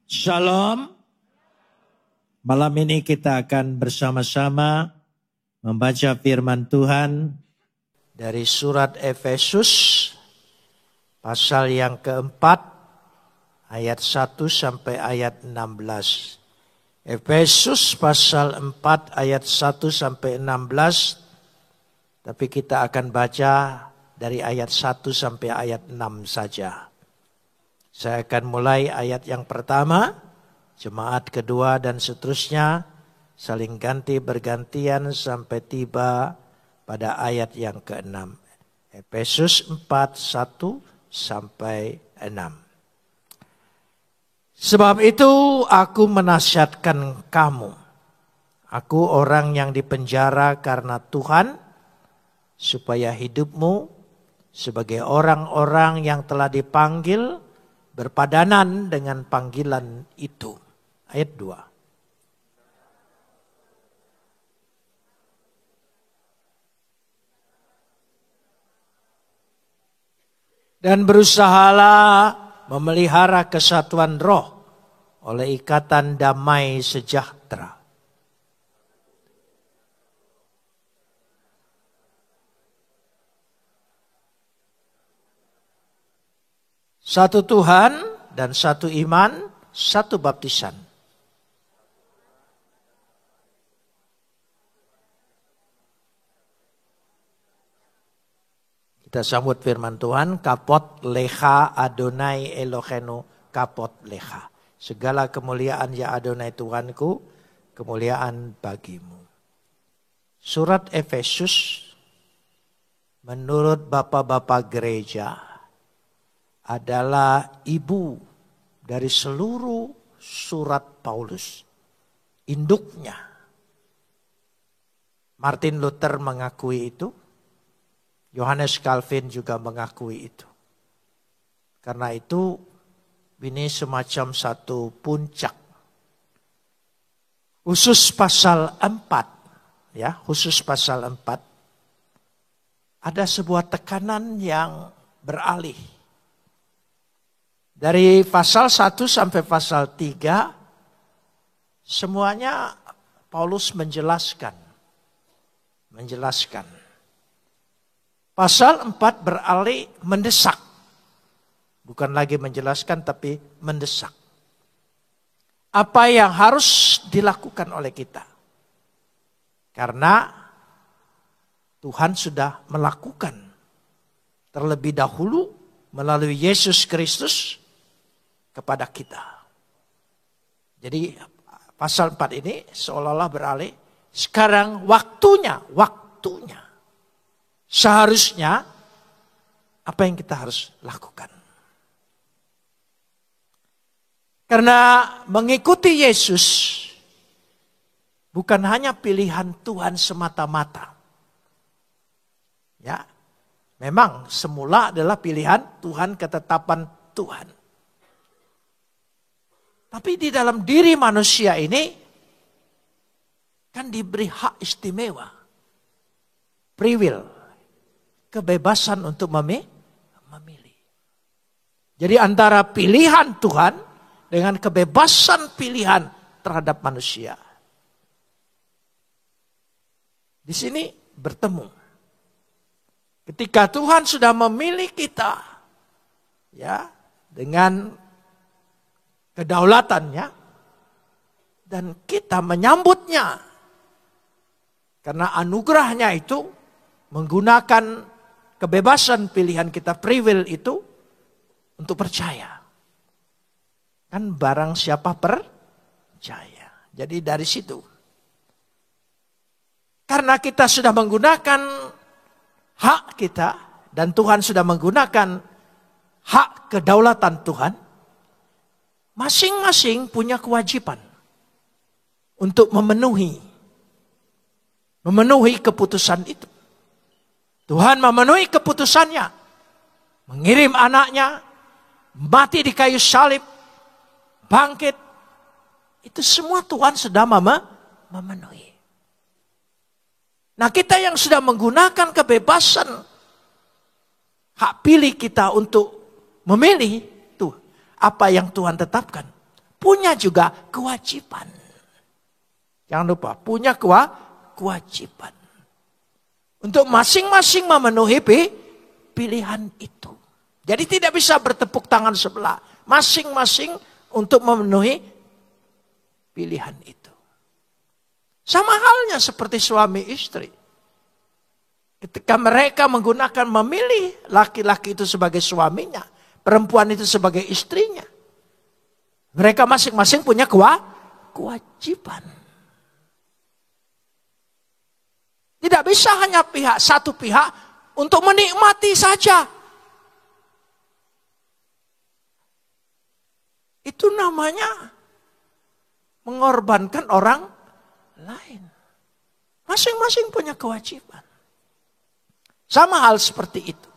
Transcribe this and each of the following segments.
Shalom. Malam ini kita akan bersama-sama membaca firman Tuhan dari surat Efesus pasal yang keempat ayat 1 sampai ayat 16. Efesus pasal 4 ayat 1 sampai 16. Tapi kita akan baca dari ayat 1 sampai ayat 6 saja. Saya akan mulai ayat yang pertama, jemaat kedua dan seterusnya saling ganti bergantian sampai tiba pada ayat yang ke-6. Efesus 4, 1 sampai 6. Sebab itu aku menasihatkan kamu, aku orang yang dipenjara karena Tuhan, supaya hidupmu sebagai orang-orang yang telah dipanggil berpadanan dengan panggilan itu. Ayat 2. Dan berusahalah memelihara kesatuan roh oleh ikatan damai sejahtera. Satu Tuhan dan satu iman, satu baptisan. Kita sambut firman Tuhan, kapot lecha Adonai Elohenu, kapot lecha. Segala kemuliaan ya Adonai Tuhanku, kemuliaan bagimu. Surat Efesus menurut bapak-bapak gereja adalah ibu dari seluruh surat Paulus. Induknya. Martin Luther mengakui itu. Yohanes Calvin juga mengakui itu. Karena itu ini semacam satu puncak. Khusus pasal 4. Ya, khusus pasal 4. Ada sebuah tekanan yang beralih. Dari pasal 1 sampai pasal 3, semuanya Paulus menjelaskan. Pasal 4 beralih mendesak. Bukan lagi menjelaskan tapi mendesak. Apa yang harus dilakukan oleh kita. Karena Tuhan sudah melakukan terlebih dahulu melalui Yesus Kristus kepada kita. Jadi pasal 4 ini seolah-olah beralih. Sekarang waktunya. Seharusnya apa yang kita harus lakukan. Karena mengikuti Yesus bukan hanya pilihan Tuhan semata-mata. Ya, memang semula adalah pilihan Tuhan, ketetapan Tuhan. Tapi di dalam diri manusia ini kan diberi hak istimewa. Free will. Kebebasan untuk memilih. Jadi antara pilihan Tuhan dengan kebebasan pilihan terhadap manusia. Di sini bertemu. Ketika Tuhan sudah memilih kita, ya, dengan kedaulatannya, dan kita menyambutnya. Karena anugerahnya itu menggunakan kebebasan pilihan kita, free will itu, untuk percaya. Kan barang siapa percaya. Jadi dari situ. Karena kita sudah menggunakan hak kita, dan Tuhan sudah menggunakan hak kedaulatan Tuhan, masing-masing punya kewajiban untuk memenuhi keputusan itu. Tuhan memenuhi keputusannya, mengirim anaknya, mati di kayu salib, bangkit. Itu semua Tuhan sudah memenuhi. Nah, kita yang sudah menggunakan kebebasan hak pilih kita untuk memilih, tuh apa yang Tuhan tetapkan. punya juga kewajiban. Jangan lupa, punya kewajiban. Untuk masing-masing memenuhi pilihan itu. Jadi tidak bisa bertepuk tangan sebelah. Masing-masing untuk memenuhi pilihan itu. Sama halnya seperti suami istri. Ketika mereka menggunakan memilih laki-laki itu sebagai suaminya. Perempuan itu sebagai istrinya. Mereka masing-masing punya kewajiban. Tidak bisa hanya satu pihak untuk menikmati saja. Itu namanya mengorbankan orang lain. Masing-masing punya kewajiban. Sama hal seperti itu.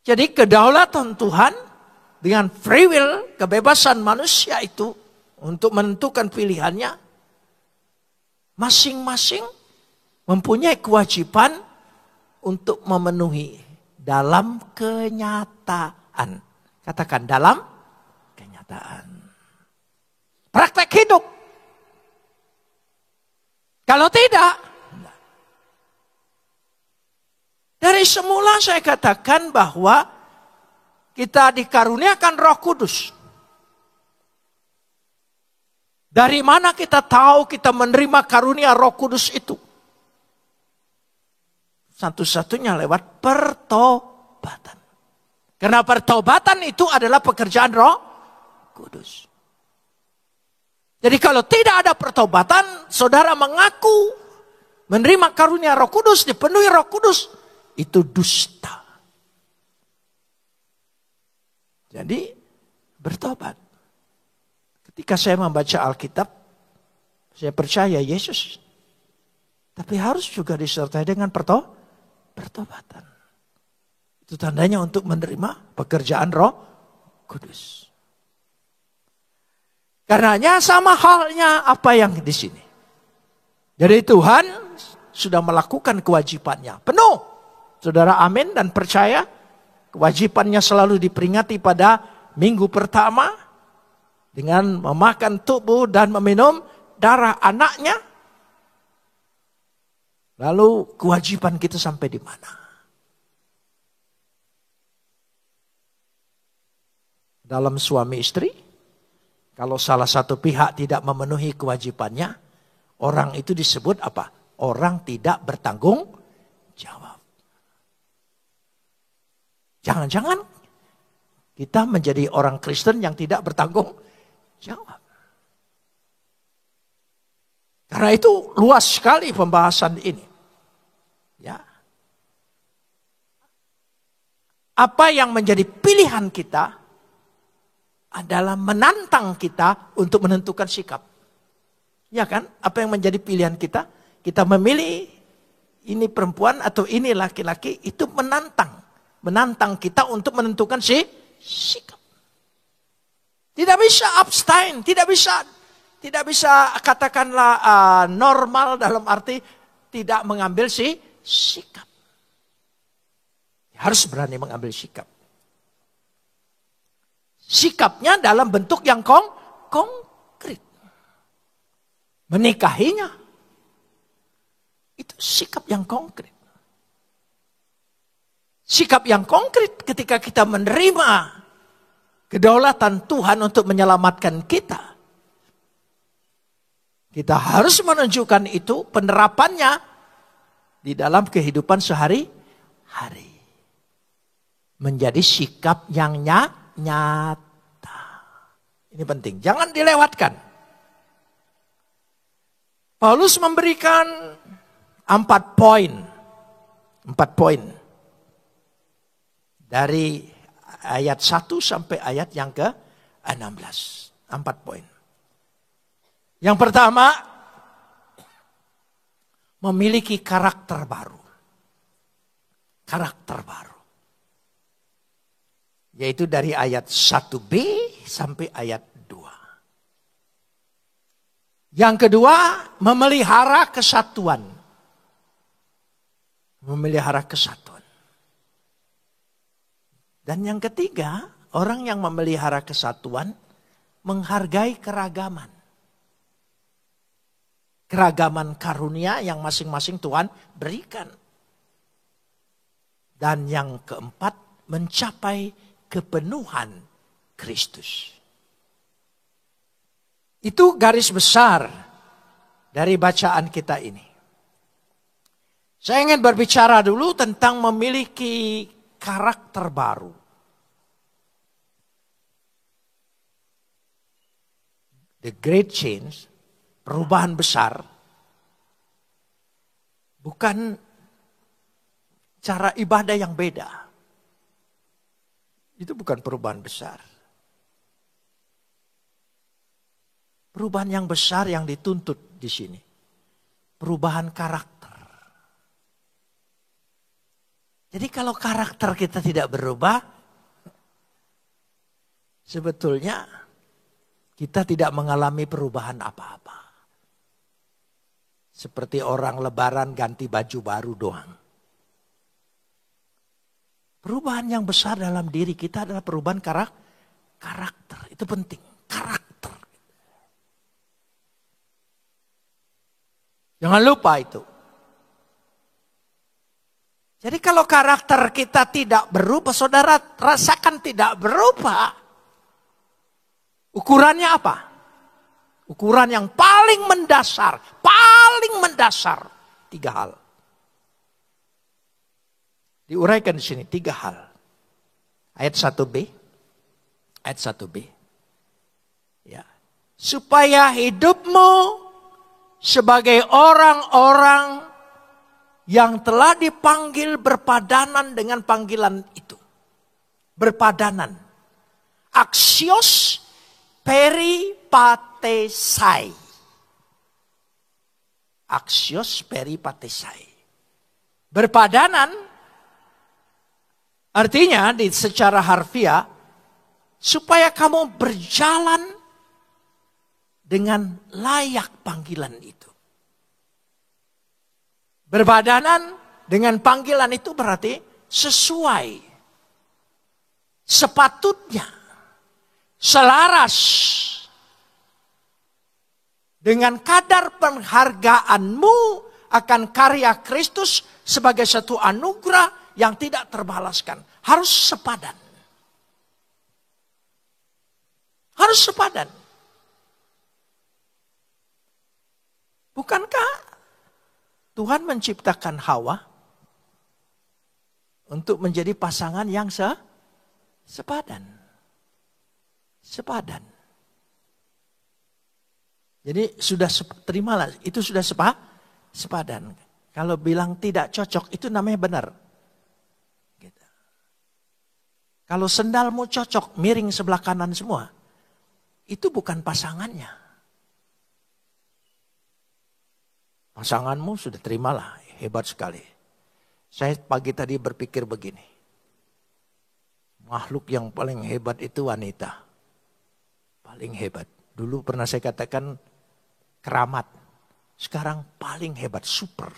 Jadi kedaulatan Tuhan dengan free will, kebebasan manusia itu untuk menentukan pilihannya. Masing-masing mempunyai kewajiban untuk memenuhi dalam kenyataan. Katakan dalam kenyataan. Praktek hidup. Kalau tidak, dari semula saya katakan bahwa kita dikaruniakan Roh Kudus. Dari mana kita tahu kita menerima karunia Roh Kudus itu? Satu-satunya lewat pertobatan. Karena pertobatan itu adalah pekerjaan Roh Kudus. Jadi kalau tidak ada pertobatan, saudara mengaku menerima karunia Roh Kudus, dipenuhi Roh Kudus, itu dusta. Jadi bertobat. Ketika saya membaca Alkitab, saya percaya Yesus. Tapi harus juga disertai dengan pertobatan. Itu tandanya untuk menerima pekerjaan Roh Kudus. Karenanya sama halnya apa yang di sini. Jadi Tuhan sudah melakukan kewajibannya. Penuh. Saudara amin dan percaya. Kewajibannya selalu diperingati pada minggu pertama. Dengan memakan tubuh dan meminum darah anaknya. Lalu kewajiban kita sampai di mana? Dalam suami istri. Kalau salah satu pihak tidak memenuhi kewajibannya, orang itu disebut apa? Orang tidak bertanggung jawab. Jangan-jangan kita menjadi orang Kristen yang tidak bertanggung jawab. Karena itu luas sekali pembahasan ini. Ya. Apa yang menjadi pilihan kita adalah menantang kita untuk menentukan sikap. Ya kan? Apa yang menjadi pilihan kita? Kita memilih ini perempuan atau ini laki-laki, itu menantang. Menantang kita untuk menentukan sikap. Tidak bisa abstain, tidak bisa katakanlah normal dalam arti tidak mengambil sikap. Harus berani mengambil sikap. Sikapnya dalam bentuk yang konkret. Menikahinya. Itu sikap yang konkret. Sikap yang konkret ketika kita menerima kedaulatan Tuhan untuk menyelamatkan kita. Kita harus menunjukkan itu penerapannya di dalam kehidupan sehari-hari. Menjadi sikap yang nyata. Ini penting, jangan dilewatkan. Paulus memberikan 4 poin. 4 poin. Dari ayat 1 sampai ayat yang ke-16. 4 poin. Yang pertama, memiliki karakter baru. Karakter baru. Yaitu dari ayat 1b sampai ayat 2. Yang kedua, memelihara kesatuan. Memelihara kesatuan. Dan yang ketiga, orang yang memelihara kesatuan menghargai keragaman. Keragaman karunia yang masing-masing Tuhan berikan. Dan yang keempat, mencapai kepenuhan Kristus. Itu garis besar dari bacaan kita ini. Saya ingin berbicara dulu tentang memiliki karakter baru. The great change, perubahan besar, bukan cara ibadah yang beda. Itu bukan perubahan besar. Perubahan yang besar yang dituntut di sini. Perubahan karakter. Jadi kalau karakter kita tidak berubah, sebetulnya kita tidak mengalami perubahan apa-apa. Seperti orang lebaran ganti baju baru doang. Perubahan yang besar dalam diri kita adalah perubahan karakter. Itu penting, karakter. Jangan lupa itu. Jadi kalau karakter kita tidak berubah, saudara rasakan tidak berubah. Ukurannya apa? Ukuran yang paling mendasar. Tiga hal. Diuraikan di sini 3 hal. Ayat 1b. Ya. Supaya hidupmu sebagai orang-orang yang telah dipanggil berpadanan dengan panggilan itu. Berpadanan. Axios peripatesai. Axios peripatesai. Berpadanan artinya secara harfiah supaya kamu berjalan dengan layak panggilan itu. Berbadanan dengan panggilan itu berarti sesuai, sepatutnya, selaras dengan kadar penghargaanmu akan karya Kristus sebagai satu anugerah yang tidak terbalaskan. Harus sepadan. Harus sepadan. Bukankah Tuhan menciptakan Hawa untuk menjadi pasangan yang sepadan. Sepadan. Jadi sudah terimalah, itu sudah sepadan. Kalau bilang tidak cocok, itu namanya benar. Gitu. Kalau sendalmu cocok, miring sebelah kanan semua, itu bukan pasangannya. Pasanganmu sudah terimalah, hebat sekali. Saya pagi tadi berpikir begini. Makhluk yang paling hebat itu wanita. Paling hebat. Dulu pernah saya katakan keramat. Sekarang paling hebat, super.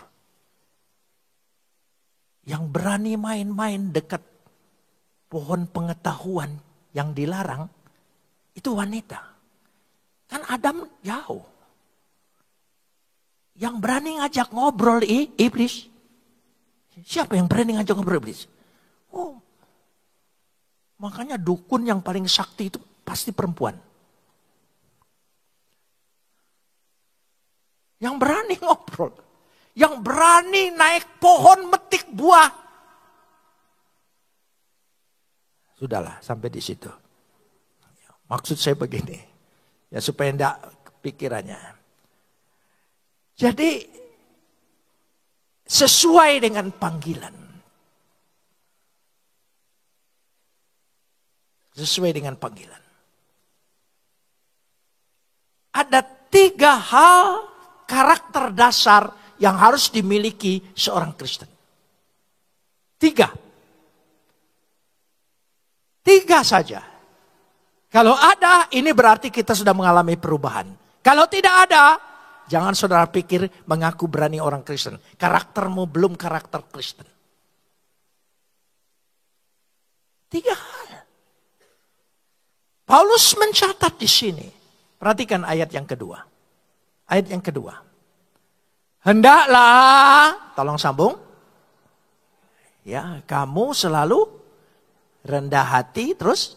Yang berani main-main dekat pohon pengetahuan yang dilarang, itu wanita. Kan Adam jauh. Yang berani ngajak ngobrol iblis. Siapa yang berani ngajak ngobrol iblis? Oh, makanya dukun yang paling sakti itu pasti perempuan. Yang berani ngobrol. Yang berani naik pohon metik buah. Sudahlah sampai di situ. Maksud saya begini. Ya supaya enggak pikirannya. Jadi sesuai dengan panggilan. Sesuai dengan panggilan. Ada 3 hal karakter dasar yang harus dimiliki seorang Kristen. 3 saja. Kalau ada, ini berarti kita sudah mengalami perubahan. Kalau tidak ada, jangan saudara pikir mengaku berani orang Kristen. Karaktermu belum karakter Kristen. 3 hal. Paulus mencatat di sini. Perhatikan ayat yang kedua. Ayat yang kedua. Hendaklah, tolong sambung. Ya, kamu selalu rendah hati, terus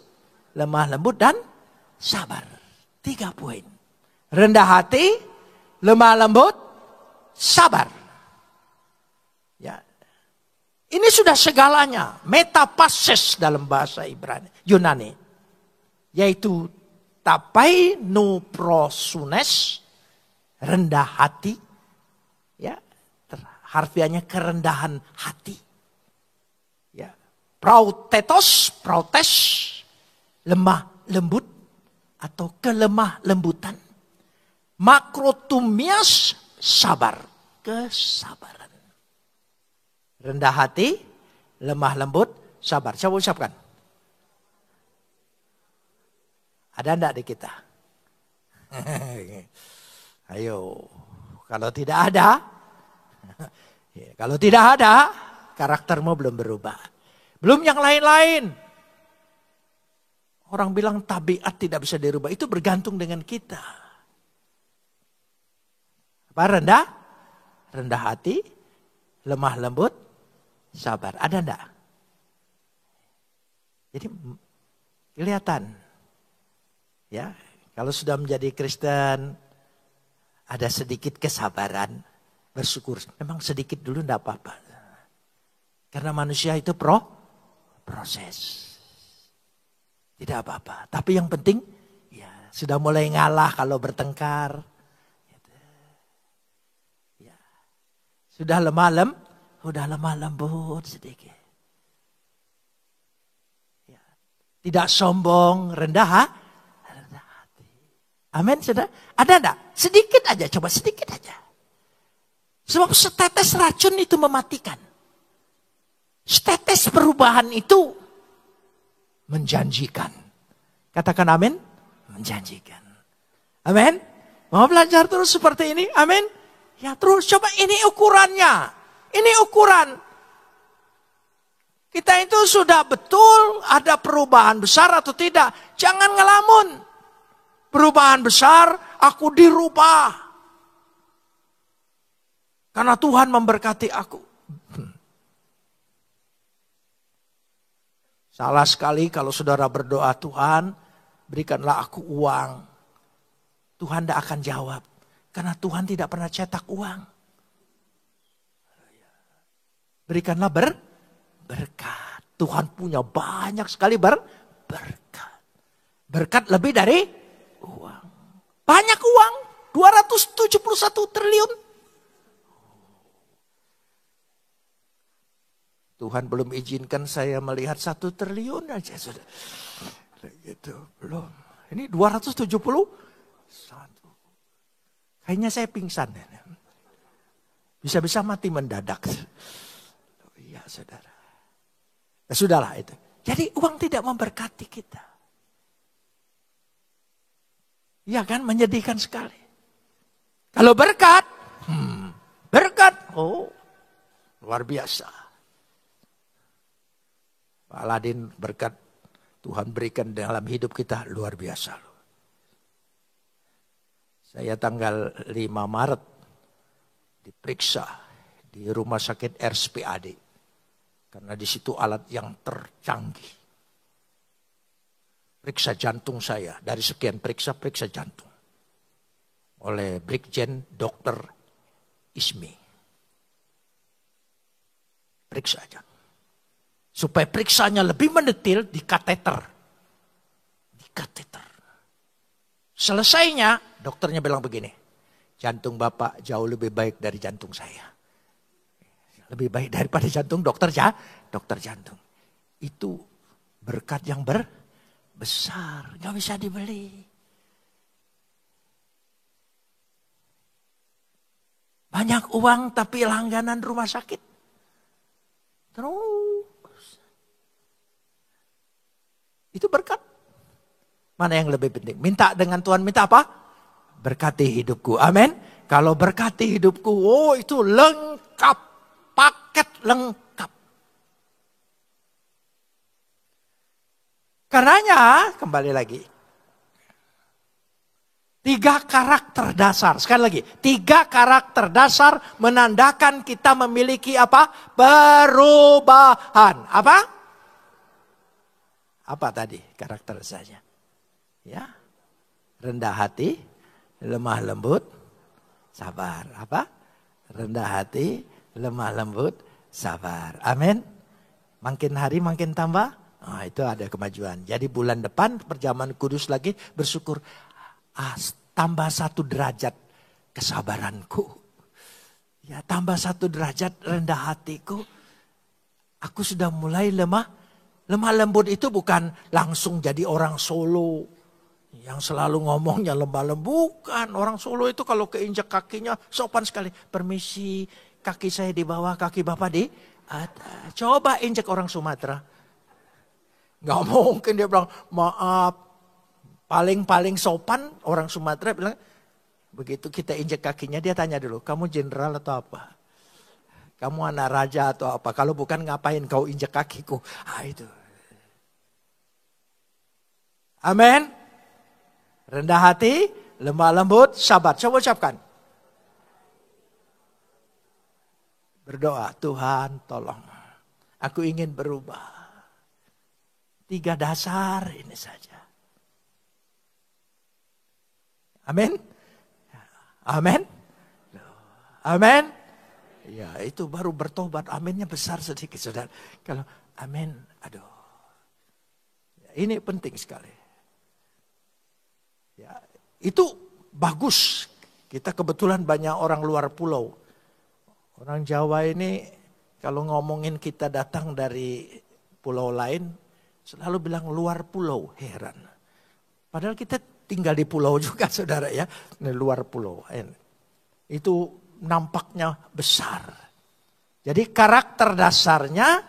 lemah lembut dan sabar. 3 poin. Rendah hati, lemah lembut, sabar. Ya. Ini sudah segalanya. Metapases dalam bahasa Yunani. Yaitu tapainuprosunes, rendah hati. Ya, harfiahnya kerendahan hati. Ya. Protes, lemah lembut atau kelemah lembutan. Makrotumias, sabar, kesabaran. Rendah hati, lemah lembut, sabar. Coba ucapkan. Ada enggak di kita? Ayo, kalau tidak ada, karaktermu belum berubah. Belum yang lain-lain. Orang bilang tabiat tidak bisa dirubah, itu bergantung dengan kita. Apa rendah? Rendah hati, lemah lembut, sabar. Ada enggak? Jadi kelihatan. Ya, kalau sudah menjadi Kristen, ada sedikit kesabaran, bersyukur. Memang sedikit dulu enggak apa-apa. Karena manusia itu proses. Tidak apa-apa. Tapi yang penting, ya sudah mulai ngalah kalau bertengkar. Ya. Sudah lemah lembut sedikit. Ya. Tidak sombong, rendah hati. Amin, saudara. Ada enggak? Sedikit aja, coba sedikit aja. Sebab setetes racun itu mematikan. Setetes perubahan itu menjanjikan. Katakan amin. Menjanjikan. Amin. Mau belajar terus seperti ini? Amin. Ya terus coba ini ukurannya. Ini ukuran. Kita itu sudah betul ada perubahan besar atau tidak. Jangan ngelamun. Perubahan besar, aku dirubah. Karena Tuhan memberkati aku. Salah sekali kalau saudara berdoa, Tuhan berikanlah aku uang. Tuhan tidak akan jawab. Karena Tuhan tidak pernah cetak uang. Berikanlah berkat. Tuhan punya banyak sekali berkat. Berkat lebih dari uang. Banyak uang. 271 triliun. Tuhan belum izinkan saya melihat 1 triliun aja. Sudah. Gitu, belum. Ini 271. Kayaknya saya pingsan. Bisa-bisa mati mendadak. Iya saudara. Ya sudahlah itu. Jadi uang tidak memberkati kita. Iya kan, menyedihkan sekali. Kalau berkat, luar biasa. Pak Aladin berkat Tuhan berikan dalam hidup kita luar biasa. Saya tanggal 5 Maret diperiksa di rumah sakit RSPAD. Karena di situ alat yang tercanggih. Periksa jantung saya. Dari sekian periksa jantung. Oleh Brigjen Dr. Ismi. Periksa aja. Supaya periksanya lebih mendetil di kateter. Di kateter. Selesainya dokternya bilang begini. Jantung Bapak jauh lebih baik dari jantung saya. Lebih baik daripada jantung dokter jantung. Itu berkat yang besar. Gak bisa dibeli. Banyak uang tapi langganan rumah sakit. Terus. Itu berkat. Mana yang lebih penting? Minta dengan Tuhan, minta apa? Berkati hidupku. Amin. Kalau berkati hidupku, itu lengkap. Paket lengkap. Karenanya, kembali lagi. 3 karakter dasar. Sekali lagi, 3 karakter dasar menandakan kita memiliki apa? Perubahan. Apa? Apa tadi karakter saja? Ya, rendah hati, lemah lembut, sabar. Apa? Rendah hati, lemah lembut, sabar. Amin. Makin hari makin tambah. Nah, itu ada kemajuan. Jadi bulan depan perjamuan kudus lagi bersyukur. Tambah 1 derajat kesabaranku. Ya, tambah 1 derajat rendah hatiku. Aku sudah mulai lemah. Lemah lembut itu bukan langsung jadi orang Solo. Yang selalu ngomongnya lemah lembut. Bukan. Orang Solo itu kalau keinjak kakinya sopan sekali. Permisi, kaki saya di bawah, kaki Bapak di atas. Coba injak orang Sumatera. Gak mungkin dia bilang, maaf. Paling sopan orang Sumatera bilang, begitu kita injek kakinya dia tanya dulu, kamu jenderal atau apa? Kamu anak raja atau apa? Kalau bukan ngapain kau injek kakiku? Itu. Amin. Rendah hati, lemah lembut, sabar. Coba ucapkan. Berdoa, Tuhan tolong. Aku ingin berubah. 3 dasar ini saja. Amin. Amin. Amin. Ya, itu baru bertobat. Aminnya besar sedikit, saudara. Kalau amin, aduh. Ini penting sekali. Ya, itu bagus. Kita kebetulan banyak orang luar pulau. Orang Jawa ini kalau ngomongin kita datang dari pulau lain, selalu bilang luar pulau, heran. Padahal kita tinggal di pulau juga, saudara ya, di luar pulau. Itu nampaknya besar. Jadi karakter dasarnya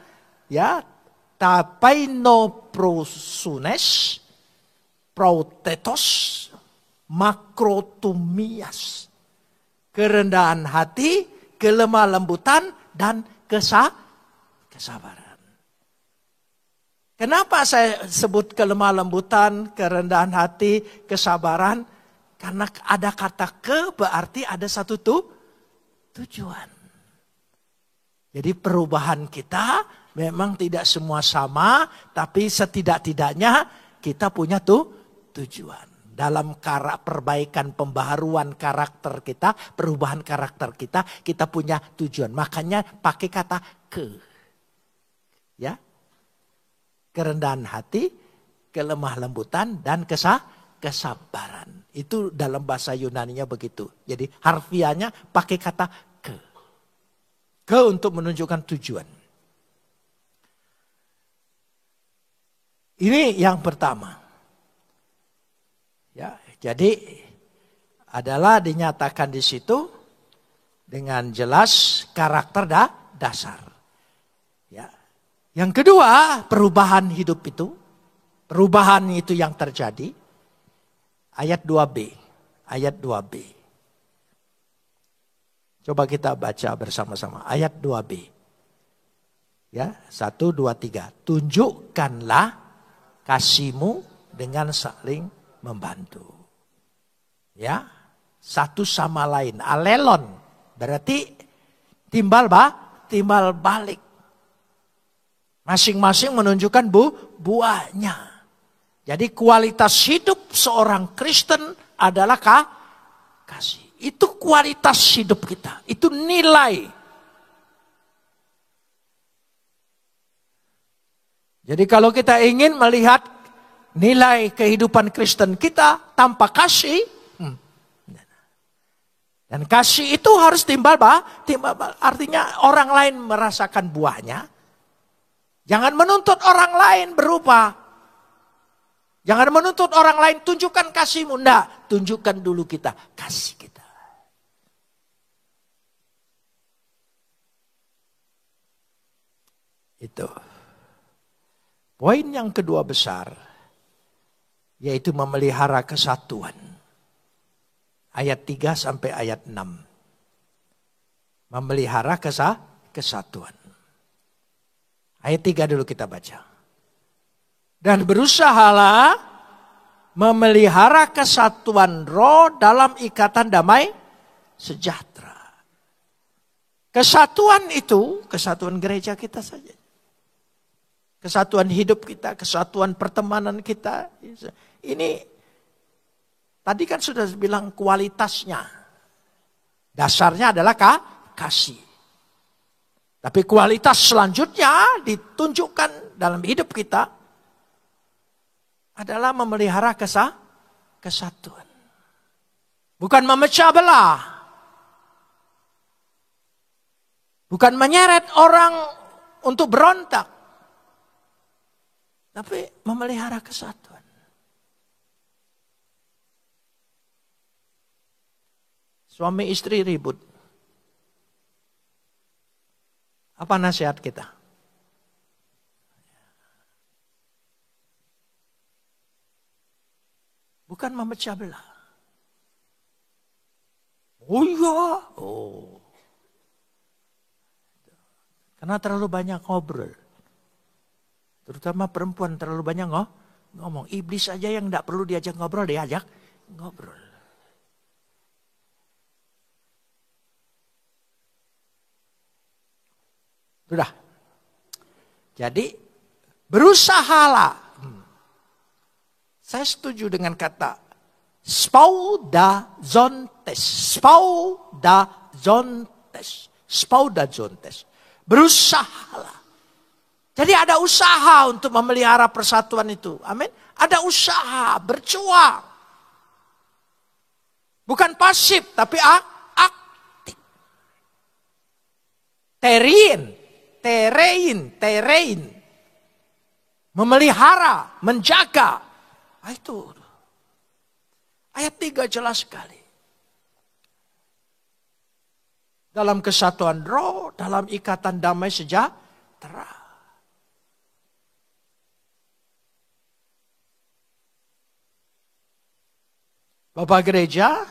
ya tapainoprosunes, protetos, makrotumias. Kerendahan hati, kelemah lembutan, dan kesabaran. Kenapa saya sebut kelemah lembutan, kerendahan hati, kesabaran? Karena ada kata ke berarti ada satu tujuan. Jadi perubahan kita memang tidak semua sama, tapi setidak-tidaknya kita punya tujuan. Dalam perbaikan pembaharuan karakter kita, perubahan karakter kita, kita punya tujuan. Makanya pakai kata ke. Ya. Kerendahan hati, kelemah lembutan, dan kesabaran. Itu dalam bahasa Yunaninya begitu. Jadi harfiahnya pakai kata ke. Ke untuk menunjukkan tujuan. Ini yang pertama. Ya, jadi adalah dinyatakan di situ dengan jelas karakter dasar. Yang kedua, perubahan hidup itu. Perubahan itu yang terjadi. Ayat 2b. Ayat 2b. Coba kita baca bersama-sama. Ayat 2b. Ya, 1, 2, 3. Tunjukkanlah kasihmu dengan saling membantu. Ya, satu sama lain. Alelon. Berarti timbal balik. Masing-masing menunjukkan buahnya. Jadi kualitas hidup seorang Kristen adalah kasih. Itu kualitas hidup kita. Itu nilai. Jadi kalau kita ingin melihat nilai kehidupan Kristen kita tanpa kasih. Dan kasih itu harus timbal. Artinya orang lain merasakan buahnya. Jangan menuntut orang lain berubah. Jangan menuntut orang lain tunjukkan kasihmu. Enggak, tunjukkan dulu kita kasih kita. Itu. Poin yang kedua besar, yaitu memelihara kesatuan. Ayat 3 sampai ayat 6. Memelihara kesatuan. Ayat 3 dulu kita baca. Dan berusahalah memelihara kesatuan roh dalam ikatan damai sejahtera. Kesatuan itu, kesatuan gereja kita saja. Kesatuan hidup kita, kesatuan pertemanan kita. Ini tadi kan sudah bilang kualitasnya. Dasarnya adalah kasih. Tapi kualitas selanjutnya ditunjukkan dalam hidup kita adalah memelihara kesatuan. Bukan memecah belah. Bukan menyeret orang untuk berontak. Tapi memelihara kesatuan. Suami istri ribut. Apa nasihat kita? Bukan memecah belah. Oh iya. Oh. Karena terlalu banyak ngobrol. Terutama perempuan terlalu banyak ngomong. Iblis aja yang tidak perlu diajak ngobrol, diajak ngobrol. Sudah. Jadi berusahalah. Saya setuju dengan kata spaudazontes. Spaudazontes. Spaudazontes. Berusahalah. Jadi ada usaha untuk memelihara persatuan itu. Amin. Ada usaha, berjuang. Bukan pasif, tapi aktif. Terein. Memelihara, menjaga. Itu. Ayat 3 jelas sekali. Dalam kesatuan roh, dalam ikatan damai sejahtera. Bapak gereja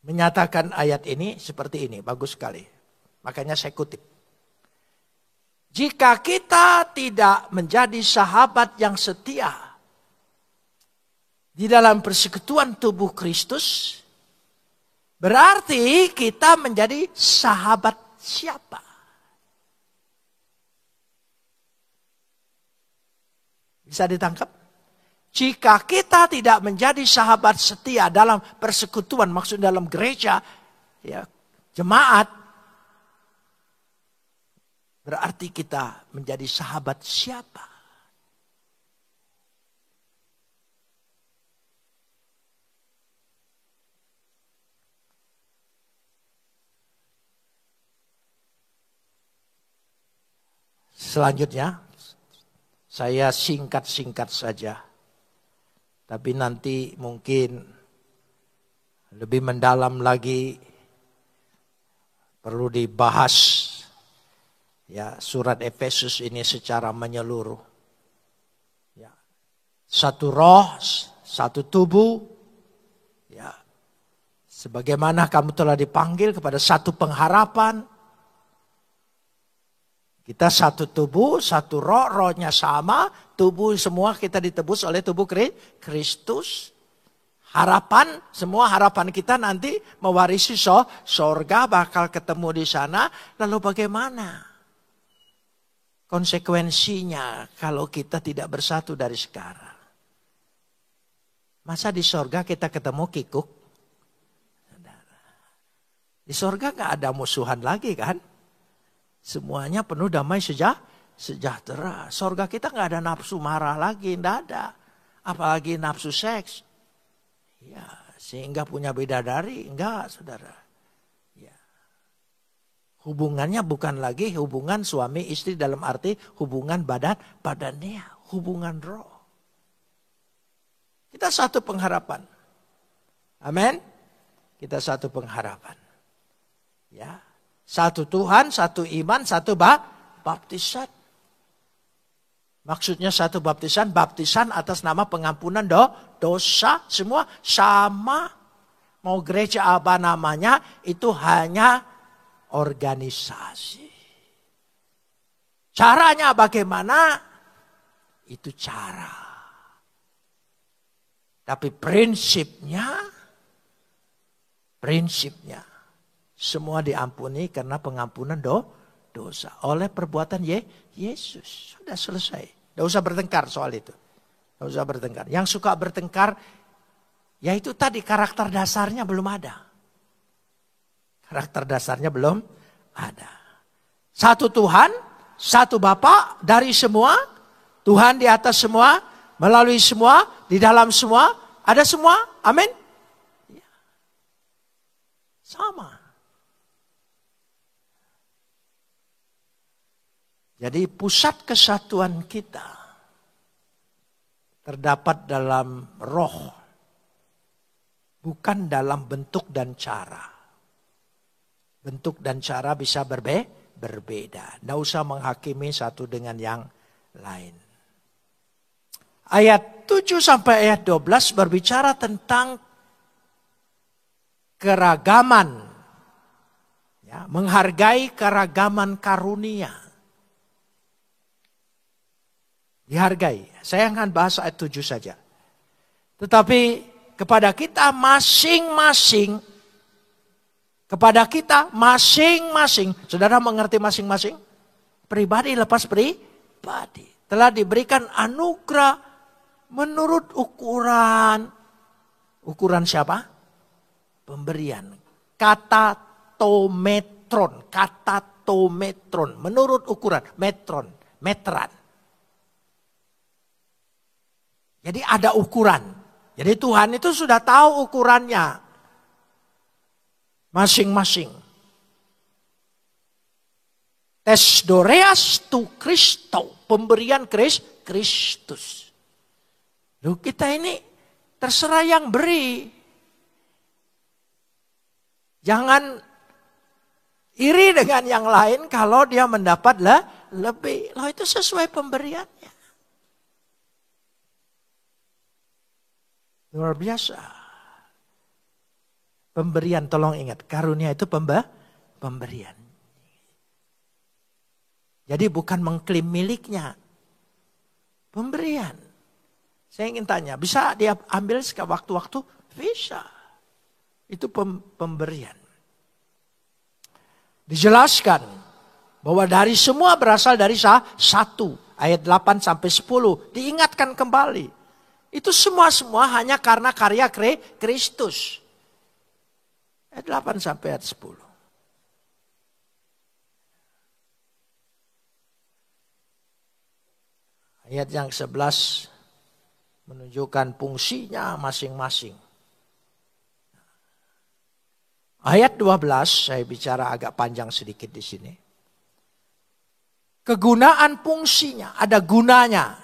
menyatakan ayat ini seperti ini, bagus sekali. Makanya saya kutip. Jika kita tidak menjadi sahabat yang setia di dalam persekutuan tubuh Kristus, berarti kita menjadi sahabat siapa? Bisa ditangkap? Jika kita tidak menjadi sahabat setia dalam persekutuan, maksud dalam gereja, ya, jemaat, berarti kita menjadi sahabat siapa? Selanjutnya, saya singkat-singkat saja. Tapi nanti mungkin lebih mendalam lagi perlu dibahas ya surat Efesus ini secara menyeluruh. Ya. Satu roh, satu tubuh. Ya. Sebagaimana kamu telah dipanggil kepada satu pengharapan. Kita satu tubuh, satu roh, rohnya sama, tubuh semua kita ditebus oleh tubuh Kristus. Harapan, semua harapan kita nanti mewarisi sorga, bakal ketemu di sana. Lalu bagaimana konsekuensinya kalau kita tidak bersatu dari sekarang? Masa di sorga kita ketemu kikuk? Di sorga gak ada musuhan lagi kan? Semuanya penuh damai sejahtera. Sorga kita gak ada nafsu marah lagi, tidak ada. Apalagi nafsu seks. Ya, sehingga punya bidadari, enggak saudara. Ya. Hubungannya bukan lagi hubungan suami istri dalam arti hubungan badannya, hubungan roh. Kita satu pengharapan. Amin. Kita satu pengharapan. Ya. Satu Tuhan, satu iman, satu baptisan. Maksudnya satu baptisan atas nama pengampunan dosa. Semua sama. Mau gereja apa namanya, itu hanya organisasi. Caranya bagaimana? Itu cara. Tapi prinsipnya semua diampuni karena pengampunan dosa oleh perbuatan Yesus. Sudah selesai. Tidak usah bertengkar soal itu. Tidak usah bertengkar. Yang suka bertengkar, ya itu tadi karakter dasarnya belum ada. Karakter dasarnya belum ada. Satu Tuhan, satu Bapa dari semua, Tuhan di atas semua, melalui semua, di dalam semua, ada semua. Amin. Ya. Sama. Jadi pusat kesatuan kita terdapat dalam roh, bukan dalam bentuk dan cara. Bentuk dan cara bisa berbeda. Tidak usah menghakimi satu dengan yang lain. Ayat 7 sampai ayat 12 berbicara tentang keragaman. Ya, menghargai keragaman karunia. Dihargai. Saya akan bahas ayat 7 saja. Tetapi kepada kita masing-masing. Saudara mengerti masing-masing? Pribadi lepas pribadi. Telah diberikan anugerah menurut ukuran. Ukuran siapa? Pemberian. Katatometron. Menurut ukuran. Metran. Jadi ada ukuran. Jadi Tuhan itu sudah tahu ukurannya. Masing-masing. Tes doreas tu Kristo. Pemberian Kristus. Loh, kita ini terserah yang beri. Jangan iri dengan yang lain kalau dia mendapat lebih. Loh, itu sesuai pemberiannya. Luar biasa. Pemberian, tolong ingat. Karunia itu pemberian. Jadi bukan mengklaim miliknya. Pemberian. Saya ingin tanya, bisa dia ambil waktu-waktu? Bisa. Itu pemberian. Dijelaskan bahwa dari semua berasal dari satu. Ayat 8 sampai 10. Diingatkan kembali. Itu semua hanya karena karya Kristus. Ayat 8 sampai ayat 10. Ayat yang 11 menunjukkan fungsinya masing-masing. Ayat 12, saya bicara agak panjang sedikit di sini. Kegunaan fungsinya, ada gunanya.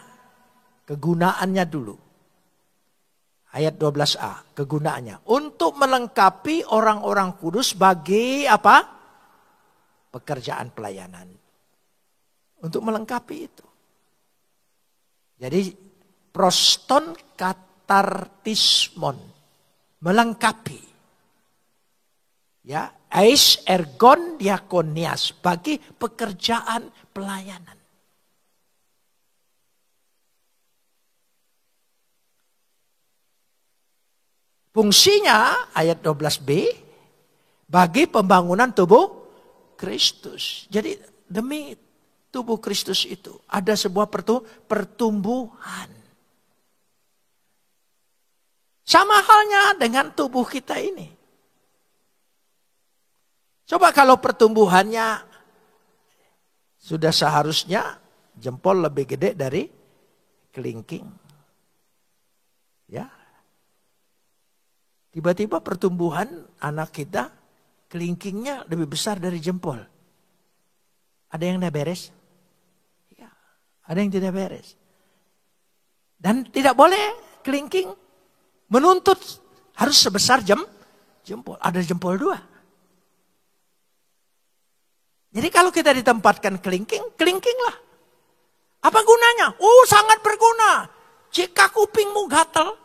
Kegunaannya dulu. Ayat 12a, kegunaannya. Untuk melengkapi orang-orang kudus bagi apa? Pekerjaan pelayanan. Untuk melengkapi itu. Jadi proston katartismon. Melengkapi. Ya, eis ergon diakonias. Bagi pekerjaan pelayanan. Fungsinya ayat 12b bagi pembangunan tubuh Kristus. Jadi demi tubuh Kristus itu ada sebuah pertumbuhan. Sama halnya dengan tubuh kita ini. Coba kalau pertumbuhannya sudah seharusnya jempol lebih gede dari kelingking. Ya. Tiba-tiba pertumbuhan anak kita, kelingkingnya lebih besar dari jempol. Ada yang tidak beres? Ya, ada yang tidak beres. Dan tidak boleh kelingking menuntut harus sebesar jempol. Ada jempol 2. Jadi kalau kita ditempatkan kelingkinglah. Apa gunanya? Sangat berguna. Jika kupingmu gatal.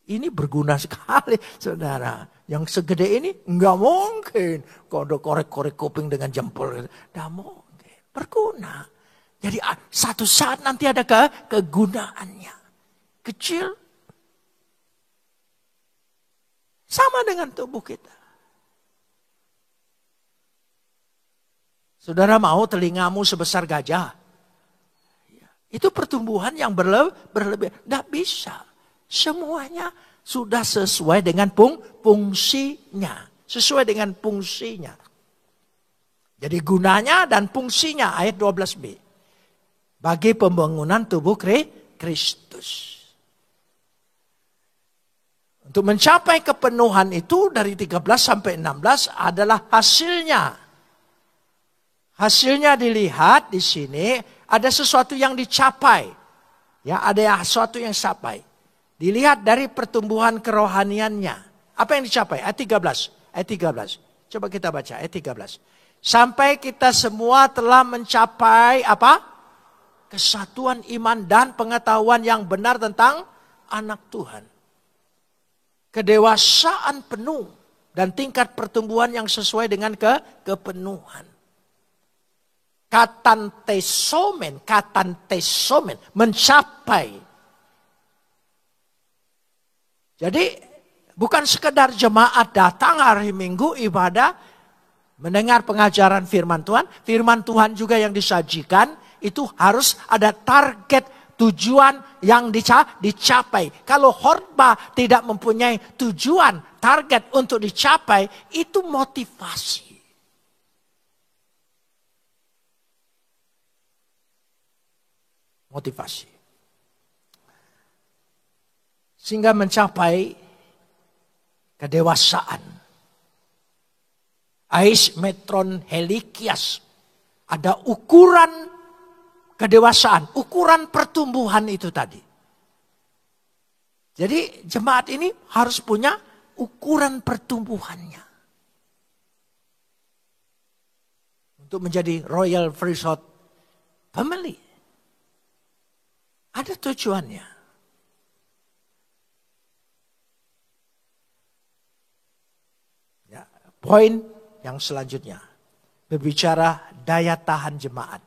Ini berguna sekali, saudara. Yang segede ini nggak mungkin. Kalau korek-korek kuping dengan jempol, nggak mungkin. Berguna. Jadi satu saat nanti ada kegunaannya. kecil. Sama dengan tubuh kita. Saudara mau telingamu sebesar gajah? Itu pertumbuhan yang berlebih. Tidak bisa. Semuanya sudah sesuai dengan fungsinya. Sesuai dengan fungsinya. Jadi gunanya dan fungsinya ayat 12b. Bagi pembangunan tubuh Kristus. Untuk mencapai kepenuhan itu dari 13 sampai 16 adalah hasilnya. Hasilnya dilihat di sini ada sesuatu yang dicapai. Ya, ada sesuatu yang dicapai. Dilihat dari pertumbuhan kerohaniannya. Apa yang dicapai? Ayat 13. Ayat 13. Coba kita baca ayat 13. Sampai kita semua telah mencapai apa? Kesatuan iman dan pengetahuan yang benar tentang anak Tuhan. Kedewasaan penuh dan tingkat pertumbuhan yang sesuai dengan kepenuhan. Katantesomen, mencapai. Jadi bukan sekedar jemaat datang hari Minggu ibadah, mendengar pengajaran firman Tuhan. Firman Tuhan juga yang disajikan itu harus ada target tujuan yang dicapai. Kalau khotbah tidak mempunyai tujuan, target untuk dicapai, itu motivasi. Motivasi. Sehingga mencapai kedewasaan. Ais metron helikias. Ada ukuran kedewasaan, ukuran pertumbuhan itu tadi. Jadi jemaat ini harus punya ukuran pertumbuhannya. Untuk menjadi Royal Priesthood Family. Ada tujuannya. Ya, poin yang selanjutnya. Berbicara daya tahan jemaat.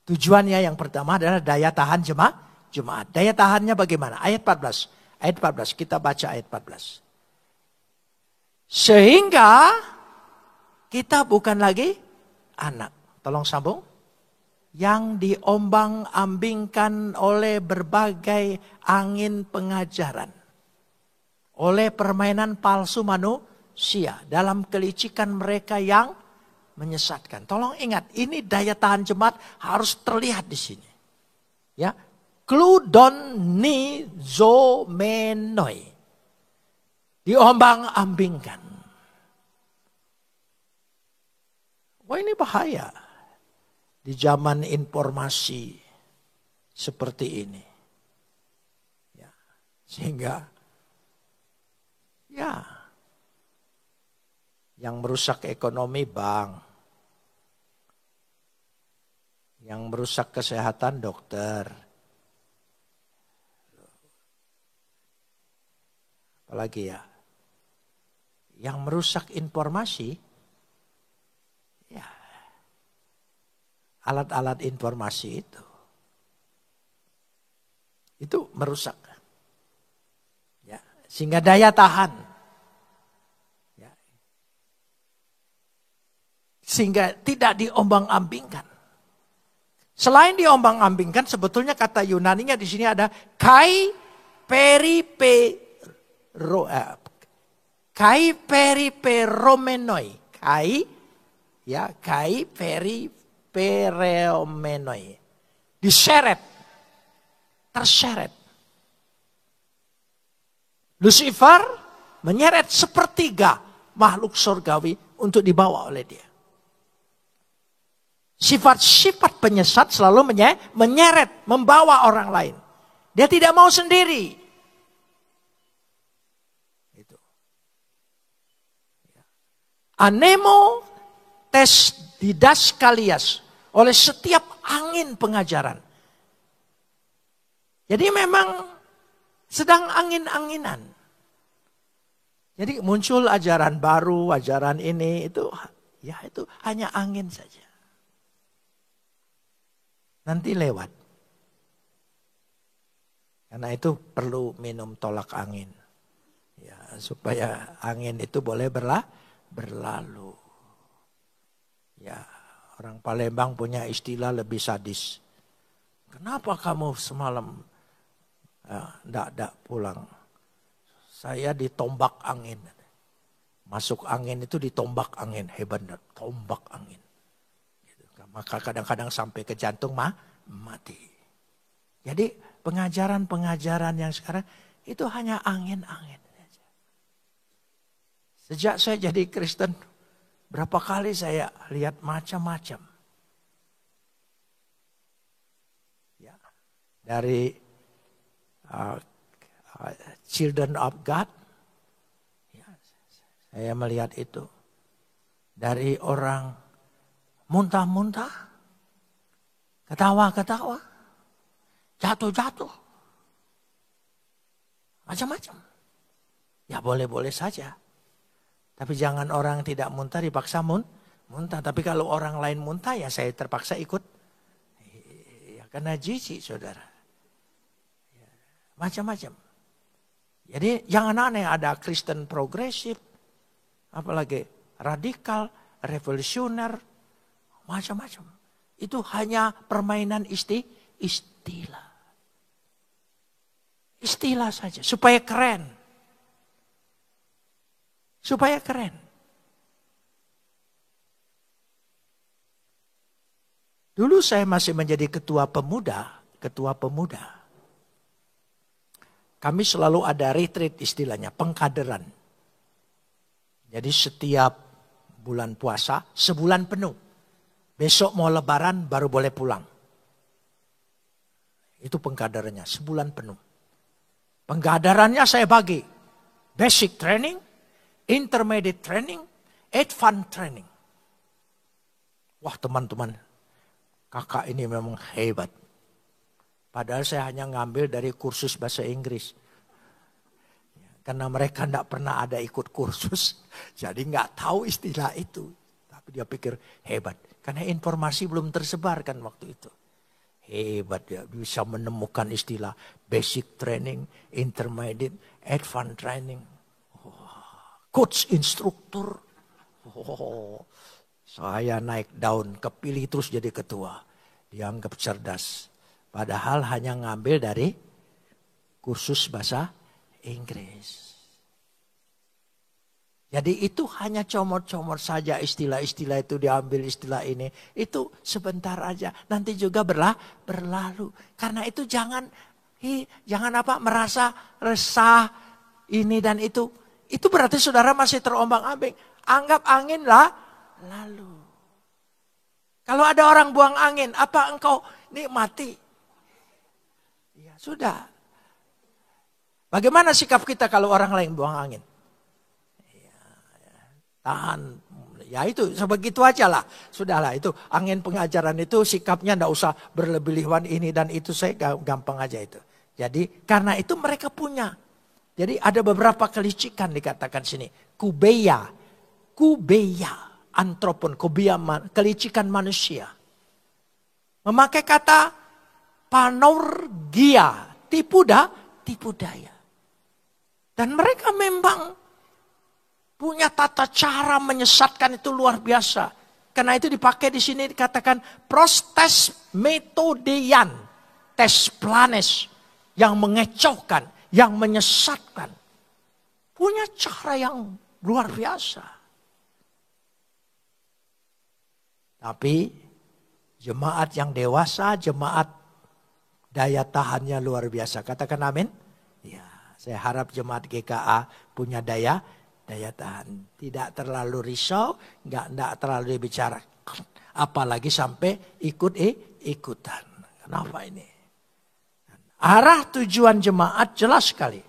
Tujuannya yang pertama adalah daya tahan jemaat. Daya tahannya bagaimana? Ayat 14. Ayat 14. Kita baca ayat 14. Sehingga kita bukan lagi anak. Tolong sambung. Yang diombang-ambingkan oleh berbagai angin pengajaran. Oleh permainan palsu manusia. Dalam kelicikan mereka yang menyesatkan. Tolong ingat, ini daya tahan jemaat harus terlihat di sini. Ya, kludonizomenoi. Diombang-ambingkan. Wah, ini bahaya. Di zaman informasi seperti ini. Ya, sehingga ya yang merusak ekonomi bank. Yang merusak kesehatan dokter. Apalagi ya. Yang merusak informasi. Ya. Alat-alat informasi itu. Itu merusak. Ya. Sehingga daya tahan. Sehingga tidak diombang-ambingkan. Selain diombang-ambingkan, sebetulnya kata Yunaninya di sini ada kai periperomenoi. Kai periperomenoi. Diseret. Terseret. Lucifer menyeret sepertiga makhluk surgawi untuk dibawa oleh dia. Sifat-sifat penyesat selalu menyeret, membawa orang lain. Dia tidak mau sendiri. Itu. Anemo tes didaskalias oleh setiap angin pengajaran. Jadi memang sedang angin-anginan. Jadi muncul ajaran baru, ajaran ini itu hanya angin saja. Nanti lewat. Karena itu perlu minum tolak angin. Ya, supaya angin itu boleh berlalu. Ya, orang Palembang punya istilah lebih sadis. Kenapa kamu semalam enggak pulang? Saya ditombak angin. Masuk angin itu ditombak angin. Hebat, tombak angin. Maka kadang-kadang sampai ke jantung mati. Jadi pengajaran-pengajaran yang sekarang itu hanya angin-angin. Sejak saya jadi Kristen, berapa kali saya lihat macam-macam. Ya, dari Children of God, ya, saya melihat itu. Dari orang muntah-muntah, ketawa-ketawa, jatuh-jatuh, macam-macam. Ya boleh-boleh saja. Tapi jangan orang tidak muntah dipaksa muntah. Tapi kalau orang lain muntah ya saya terpaksa ikut. Ya, karena jijik saudara. Ya, macam-macam. Jadi jangan aneh ada Kristen progresif, apalagi radikal, revolusioner, macam-macam. Itu hanya permainan istilah. Istilah saja, supaya keren. Supaya keren. Dulu saya masih menjadi ketua pemuda. Kami selalu ada retreat istilahnya, pengkaderan. Jadi setiap bulan puasa, sebulan penuh. Besok mau lebaran baru boleh pulang. Itu pengkaderannya, sebulan penuh. Pengkaderannya saya bagi. Basic training, intermediate training, advanced training. Wah teman-teman, kakak ini memang hebat. Padahal saya hanya ngambil dari kursus bahasa Inggris. Karena mereka tidak pernah ada ikut kursus. Jadi nggak tahu istilah itu. Tapi dia pikir hebat. Karena informasi belum tersebar kan waktu itu. Hebat ya, bisa menemukan istilah basic training, intermediate, advanced training. Coach instruktur. Saya naik daun, kepilih terus jadi ketua. Dianggap cerdas. Padahal hanya ngambil dari kursus bahasa Inggris. Jadi itu hanya comot-comot saja istilah-istilah itu diambil istilah ini. Itu sebentar aja. Nanti juga berlalu. Karena itu jangan merasa resah ini dan itu. Itu berarti saudara masih terombang-ambing. Anggap angin lalu. Kalau ada orang buang angin, apa engkau nikmati? Ya sudah. Bagaimana sikap kita kalau orang lain buang angin? Tahan, ya itu sebegitu aja lah. Sudahlah itu angin pengajaran itu sikapnya ndak usah berlebihan ini dan itu saya gampang aja itu. Jadi karena itu mereka punya. Jadi ada beberapa kelicikan dikatakan sini. Kubeya, antropon, kelicikan manusia. Memakai kata panorgia, tipu daya. Dan mereka memang punya tata cara menyesatkan itu luar biasa. Karena itu dipakai di sini dikatakan prostes metodian, tes planes yang mengecohkan, yang menyesatkan. Punya cara yang luar biasa. Tapi jemaat yang dewasa, jemaat daya tahannya luar biasa. Katakan amin. Ya, saya harap jemaat GKA punya daya tahan. Tidak terlalu risau, enggak terlalu bicara. Apalagi sampai ikutan. Kenapa ini? Arah tujuan jemaat jelas sekali.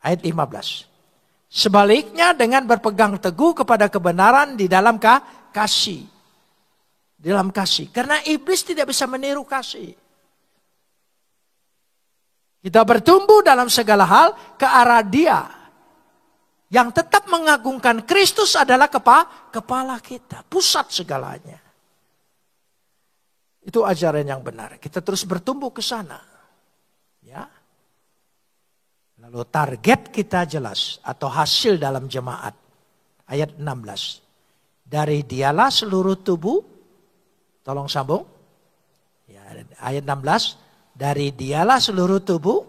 Ayat 15. Sebaliknya dengan berpegang teguh kepada kebenaran di dalam kasih. Di dalam kasih. Karena iblis tidak bisa meniru kasih. Kita bertumbuh dalam segala hal ke arah Dia. Yang tetap mengagungkan Kristus adalah kepala kita. Pusat segalanya. Itu ajaran yang benar. Kita terus bertumbuh ke sana. Ya. Kalau target kita jelas atau hasil dalam jemaat. Ayat 16. Dari dialah seluruh tubuh. Tolong sambung. Ya, ayat 16. Dari dialah seluruh tubuh.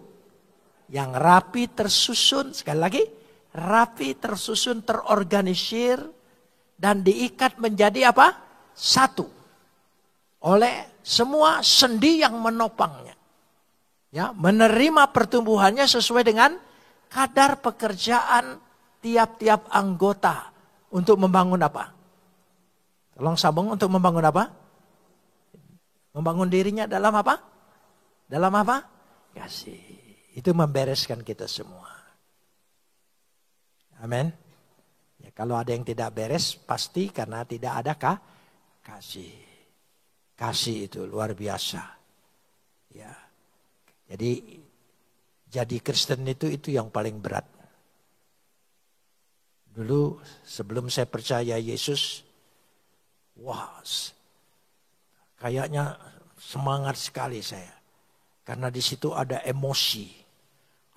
Yang rapi tersusun. Sekali lagi. Rapi tersusun terorganisir. Dan diikat menjadi apa? Satu. Oleh semua sendi yang menopangnya. Ya, menerima pertumbuhannya sesuai dengan kadar pekerjaan tiap-tiap anggota untuk membangun apa? Tolong sambung, untuk membangun apa? Membangun dirinya dalam apa? Dalam apa? Kasih. Itu membereskan kita semua. Amin. Ya, kalau ada yang tidak beres pasti karena tidak ada kasih. Kasih itu luar biasa. Ya. Jadi Kristen itu yang paling berat. Dulu sebelum saya percaya Yesus, wah, kayaknya semangat sekali saya. Karena di situ ada emosi,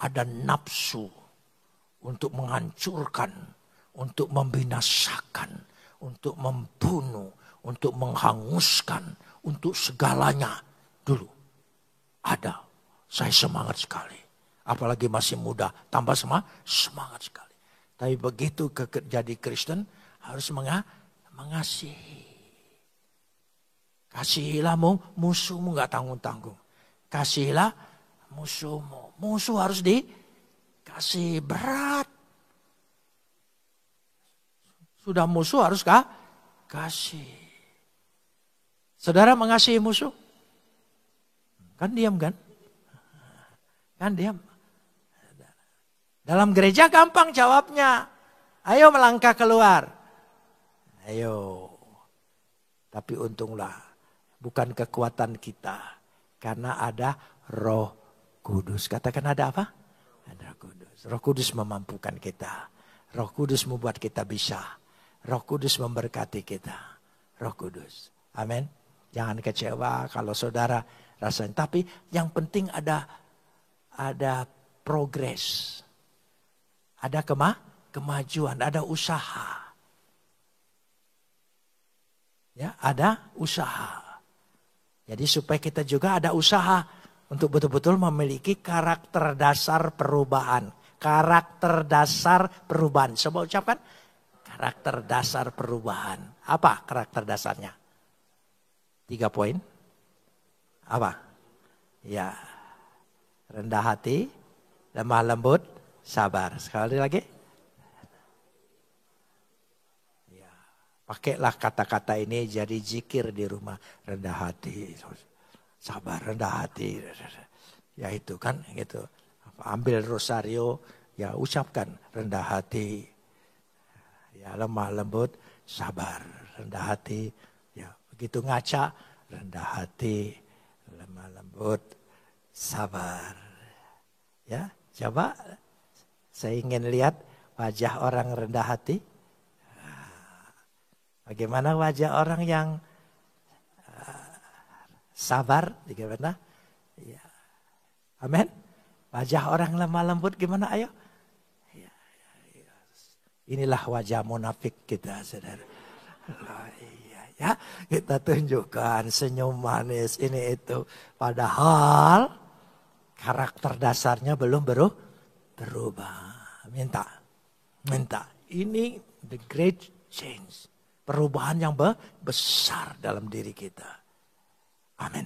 ada nafsu untuk menghancurkan, untuk membinasakan, untuk membunuh, untuk menghanguskan, untuk segalanya dulu ada. Saya semangat sekali. Apalagi masih muda, tambah semangat sekali. Tapi begitu jadi Kristen harus mengasihi. Kasihilah musuhmu, gak tanggung-tanggung. Kasihilah musuhmu. Musuh harus dikasih, berat. Sudah musuh harus kasih. Saudara mengasihi musuh? Kan diam kan? Kan diam. Dalam gereja gampang jawabnya. Ayo melangkah keluar. Ayo. Tapi untunglah. Bukan kekuatan kita. Karena ada Roh Kudus. Katakan ada apa? Ada Roh Kudus. Roh Kudus memampukan kita. Roh Kudus membuat kita bisa. Roh Kudus memberkati kita. Roh Kudus. Amin. Jangan kecewa kalau saudara rasanya. Tapi yang penting ada progres. Ada kemajuan, ada usaha. Ya, ada usaha. Jadi supaya kita juga ada usaha untuk betul-betul memiliki karakter dasar perubahan. Karakter dasar perubahan. Coba ucapkan karakter dasar perubahan. Apa karakter dasarnya? 3 poin. Apa? Ya. Rendah hati, lemah lembut, sabar. Sekali lagi. Ya, pakailah kata-kata ini jadi zikir di rumah. Rendah hati, sabar, rendah hati. Ya itu kan, gitu. Ambil rosario, ya ucapkan rendah hati. Ya lemah lembut, sabar, rendah hati. Ya begitu ngaca, rendah hati, lemah lembut, sabar. Ya, coba saya ingin lihat wajah orang rendah hati. Bagaimana wajah orang yang sabar? Bagaimana? Ya. Amin. Wajah orang lemah lembut gimana? Ayo. Ya. Inilah wajah munafik kita, saudara. Ya, kita tunjukkan senyum manis ini itu. Padahal karakter dasarnya belum berubah. Minta. Ini the great change. Perubahan yang besar dalam diri kita. Amin.